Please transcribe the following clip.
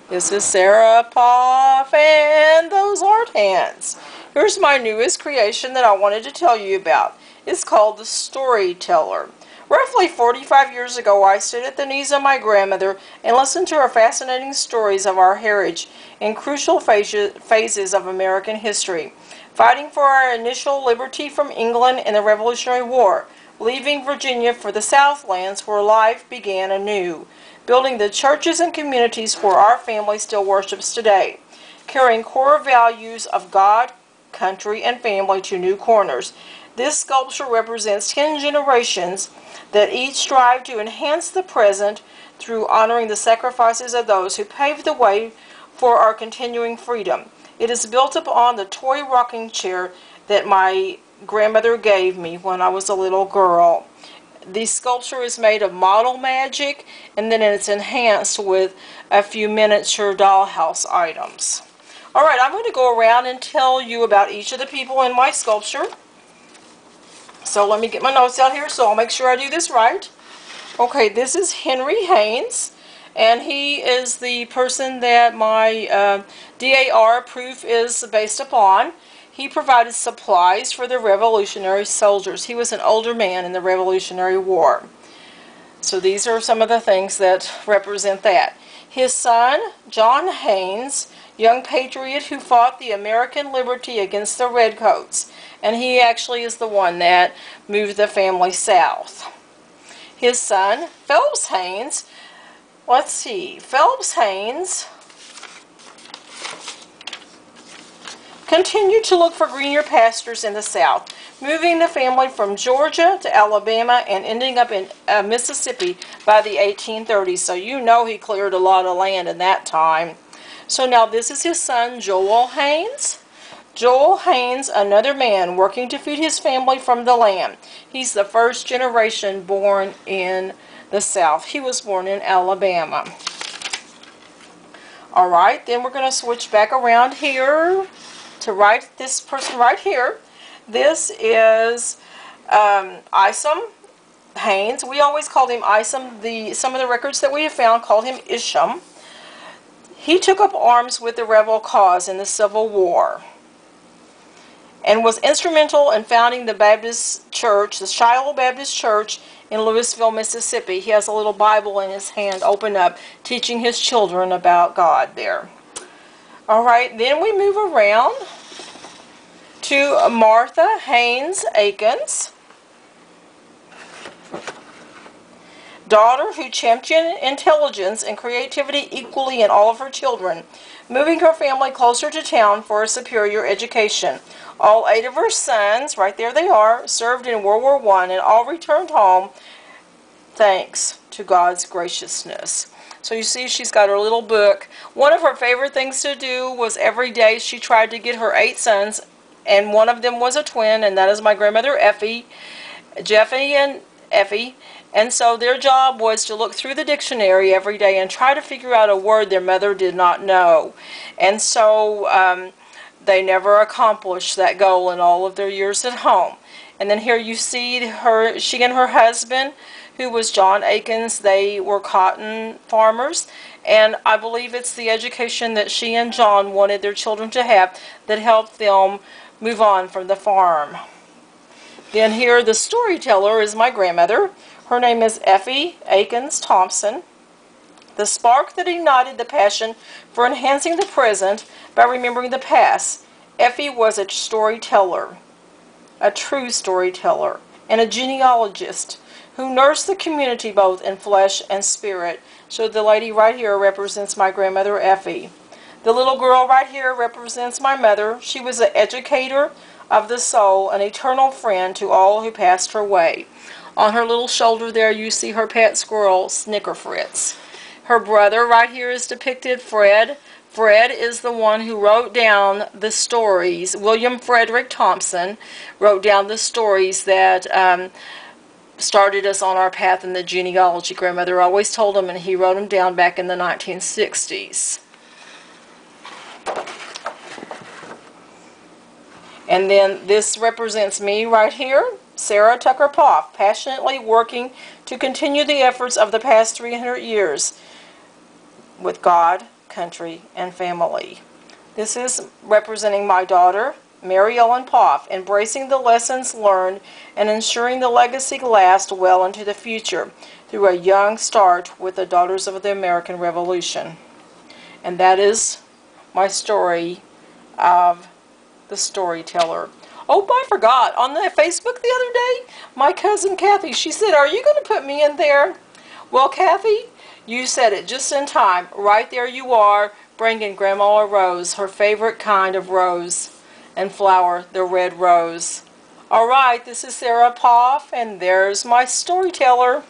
This is Sarah Poff and those art hands. Here's my newest creation that I wanted to tell you about. It's called the Storyteller. Roughly 45 years ago, I stood at the knees of my grandmother and listened to her fascinating stories of our heritage in crucial phases of American history, fighting for our initial liberty from England in the Revolutionary War, leaving Virginia for the Southlands where life began anew, building the churches and communities where our family still worships today, carrying core values of God, country, and family to new corners. This sculpture represents 10 generations that each strive to enhance the present through honoring the sacrifices of those who paved the way for our continuing freedom. It is built upon the toy rocking chair that my grandmother gave me when I was a little girl. The sculpture is made of model magic, and then it's enhanced with a few miniature dollhouse items. Alright, I'm going to go around and tell you about each of the people in my sculpture. So let me get my notes out here so I'll make sure I do this right. Okay, this is Henry Haines, and he is the person that my DAR proof is based upon. He provided supplies for the Revolutionary soldiers. He was an older man in the Revolutionary War. So these are some of the things that represent that. His son, John Haines, young patriot who fought the American liberty against the Redcoats. And he actually is the one that moved the family south. His son, Phillips Haynes, Phillips Haynes continued to look for greener pastures in the South, moving the family from Georgia to Alabama and ending up in Mississippi by the 1830s. So you know he cleared a lot of land in that time. So now this is his son, Joel Haynes. Joel Haynes, another man working to feed his family from the land. He's the first generation born in the South. He was born in Alabama. Alright, then we're going to switch back around here to this person right here. This is Isom Haynes. We always called him Isom. Some of the records that we have found called him Isham. He took up arms with the rebel cause in the Civil War and was instrumental in founding the Baptist Church, the Shiloh Baptist Church in Louisville, Mississippi. He has a little Bible in his hand open up, teaching his children about God there. Alright, then we move around to Martha Haynes Akins, daughter who championed intelligence and creativity equally in all of her children, moving her family closer to town for a superior education. All 8 of her sons, right there they are, served in World War I and all returned home thanks to God's graciousness. So you see she's got her little book. One of her favorite things to do was every day she tried to get her 8 sons, and one of them was a twin, and that is my grandmother Effie, Jeffy and Effie. And so their job was to look through the dictionary every day and try to figure out a word their mother did not know. And so they never accomplished that goal in all of their years at home. And then here you see she and her husband, who was John Akins. They were cotton farmers, and I believe it's the education that she and John wanted their children to have that helped them move on from the farm. Then here the storyteller is my grandmother. Her name is Effie Thompson. The spark that ignited the passion for enhancing the present by remembering the past. Effie was a storyteller, a true storyteller, and a genealogist who nursed the community both in flesh and spirit. So the lady right here represents my grandmother Effie. The little girl right here represents my mother. She was an educator of the soul, an eternal friend to all who passed her way. On her little shoulder there you see her pet squirrel, Snicker Fritz. Her brother right here is depicted, Fred. Fred is the one who wrote down the stories. William Frederick Thompson wrote down the stories that started us on our path in the genealogy. Grandmother always told them, and he wrote them down back in the 1960s. And then this represents me right here, Sarah Tucker Poff, passionately working to continue the efforts of the past 300 years with God, country, and family. This is representing my daughter, Mary Ellen Poff, embracing the lessons learned and ensuring the legacy lasts well into the future through a young start with the Daughters of the American Revolution. And that is my story of the storyteller. Oh, I forgot. On the Facebook the other day, my cousin Kathy, she said, "Are you going to put me in there?" Well, Kathy, you said it just in time. Right there you are, bringing Grandma a rose, her favorite kind of rose and flower, the red rose. All right, this is Sarah Poff, and there's my storyteller.